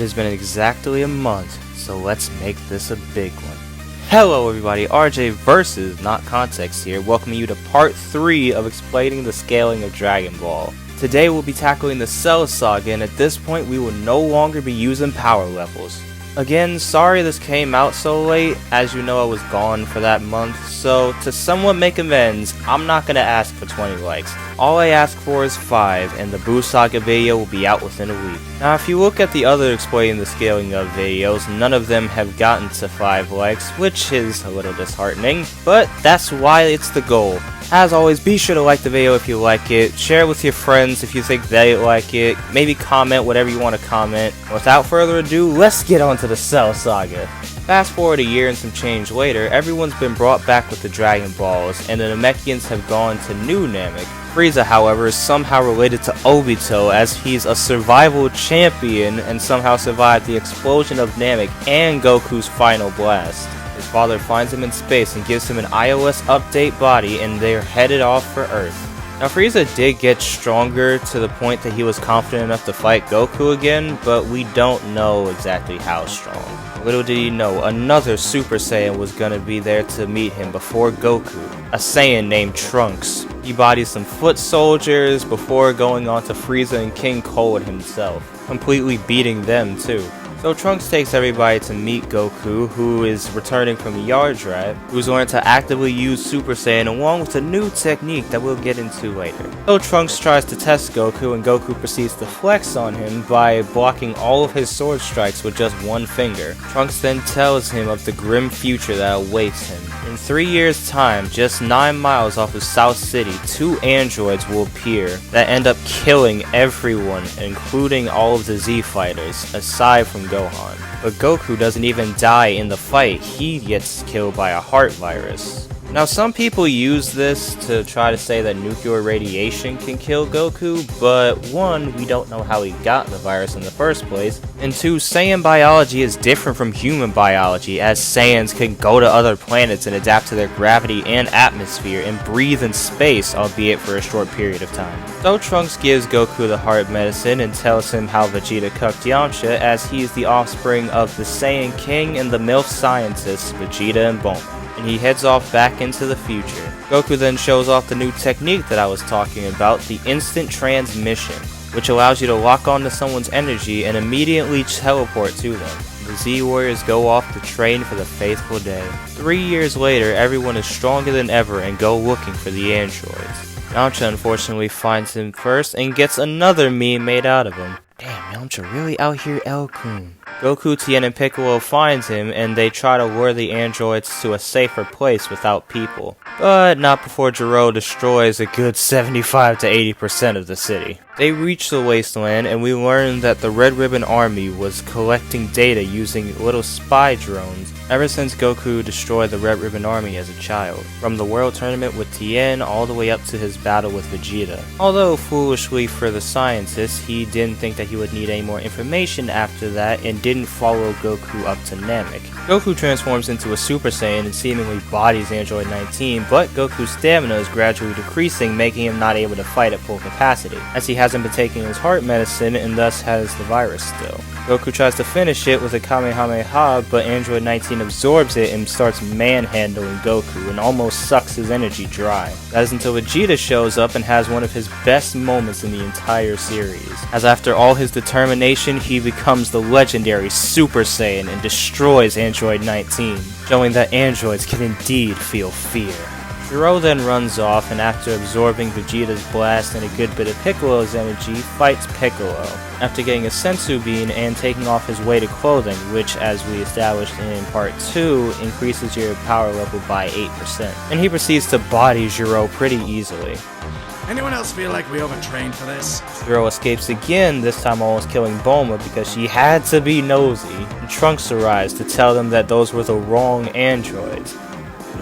has been exactly a month, so let's make this a big one. Hello everybody, RJ vs. Not Context here, welcoming you to part 3 of explaining the scaling of Dragon Ball. Today we'll be tackling the Cell Saga, and at this point we will no longer be using power levels. Again, sorry this came out so late, as you know I was gone for that month, so to somewhat make amends, I'm not going to ask for 20 likes. All I ask for is 5, and the Buu Saga video will be out within a week. Now if you look at the other explaining the scaling of videos, none of them have gotten to 5 likes, which is a little disheartening, but that's why it's the goal. As always, be sure to like the video if you like it, share it with your friends if you think they like it, maybe comment whatever you want to comment. Without further ado, let's get on to the Cell Saga. Fast forward a year and some change later, everyone's been brought back with the Dragon Balls, and the Namekians have gone to New Namek. Frieza, however, is somehow related to Obito, as he's a survival champion and somehow survived the explosion of Namek and Goku's final blast. His father finds him in space and gives him an iOS update body, and they're headed off for Earth. Now Frieza did get stronger to the point that he was confident enough to fight Goku again, but we don't know exactly how strong. Little did he know, another Super Saiyan was gonna be there to meet him before Goku, a Saiyan named Trunks. He bodies some foot soldiers before going on to Frieza and King Cold himself, completely beating them too. So Trunks takes everybody to meet Goku, who is returning from Yardrat, who's learned to actively use Super Saiyan along with a new technique that we'll get into later. So Trunks tries to test Goku, and Goku proceeds to flex on him by blocking all of his sword strikes with just one finger. Trunks then tells him of the grim future that awaits him. In 3 years' time, just 9 miles off of South City, 2 androids will appear that end up killing everyone, including all of the Z fighters, aside from Gohan. But Goku doesn't even die in the fight, he gets killed by a heart virus. Now some people use this to try to say that nuclear radiation can kill Goku, but 1, we don't know how he got the virus in the first place, and 2, Saiyan biology is different from human biology, as Saiyans can go to other planets and adapt to their gravity and atmosphere and breathe in space, albeit for a short period of time. So Trunks gives Goku the heart medicine and tells him how Vegeta cucked Yamcha, as he is the offspring of the Saiyan King and the MILF scientists Vegeta and Bulma, and he heads off back into the future. Goku then shows off the new technique that I was talking about, the instant transmission, which allows you to lock onto someone's energy and immediately teleport to them. The Z Warriors go off to train for the fateful day. 3 years later, everyone is stronger than ever and go looking for the androids. Yamcha unfortunately finds him first and gets another meme made out of him. Damn, Yamcha really out here L-Kun. Goku, Tien, and Piccolo finds him, and they try to lure the androids to a safer place without people. But not before Gero destroys a good 75 to 80% of the city. They reach the wasteland, and we learn that the Red Ribbon Army was collecting data using little spy drones ever since Goku destroyed the Red Ribbon Army as a child, from the World Tournament with Tien all the way up to his battle with Vegeta. Although foolishly for the scientist, he didn't think that he would need any more information after that and didn't follow Goku up to Namek. Goku transforms into a Super Saiyan and seemingly bodies Android 19, but Goku's stamina is gradually decreasing, making him not able to fight at full capacity, as he hasn't been taking his heart medicine and thus has the virus still. Goku tries to finish it with a Kamehameha, but Android 19 absorbs it and starts manhandling Goku and almost sucks his energy dry. That is until Vegeta shows up and has one of his best moments in the entire series, as after all his determination, he becomes the legendary Super Saiyan and destroys Android 19, showing that androids can indeed feel fear. Gero then runs off, and after absorbing Vegeta's blast and a good bit of Piccolo's energy, fights Piccolo, after getting a Senzu Bean and taking off his weighted clothing, which, as we established in part 2, increases your power level by 8%. And he proceeds to body Gero pretty easily. Anyone else feel like we overtrained for this? Gero escapes again, this time almost killing Bulma because she had to be nosy, and Trunks arrives to tell them that those were the wrong androids.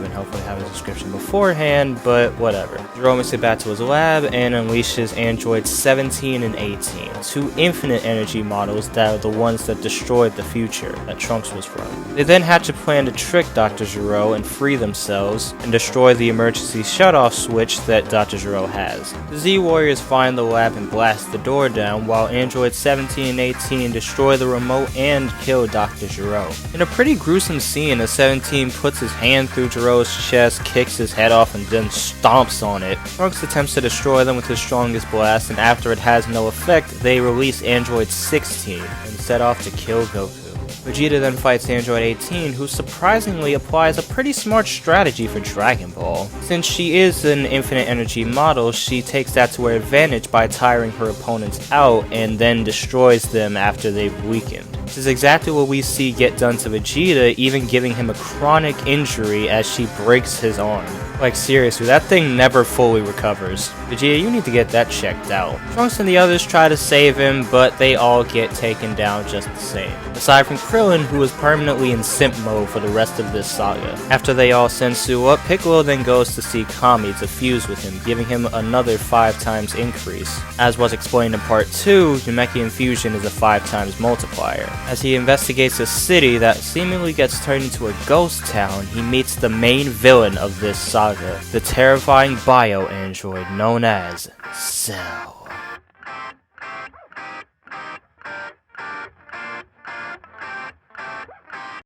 and hopefully have a description beforehand, but whatever. Jiro makes it back to his lab and unleashes androids 17 and 18, two infinite energy models that are the ones that destroyed the future that Trunks was from. They then hatch a plan to trick Dr. Gero and free themselves and destroy the emergency shutoff switch that Dr. Gero has. The Z-Warriors find the lab and blast the door down, while androids 17 and 18 destroy the remote and kill Dr. Gero. In a pretty gruesome scene, a 17 puts his hand through Gero's chest, kicks his head off, and then stomps on it. Trunks attempts to destroy them with his strongest blast, and after it has no effect, they release android 16 and set off to kill Goku. Vegeta then fights Android 18, who surprisingly applies a pretty smart strategy for Dragon Ball. Since she is an infinite energy model, she takes that to her advantage by tiring her opponents out and then destroys them after they've weakened. This is exactly what we see get done to Vegeta, even giving him a chronic injury as she breaks his arm. Like seriously, that thing never fully recovers. Vegeta, you need to get that checked out. Trunks and the others try to save him, but they all get taken down just the same. Aside from Krillin, who is permanently in simp mode for the rest of this saga. After they all sensu up, Piccolo then goes to see Kami to fuse with him, giving him another 5 times increase. As was explained in part 2, Namekian fusion is a 5 times multiplier. As he investigates a city that seemingly gets turned into a ghost town, he meets the main villain of this saga, the terrifying bio-android known as Cell.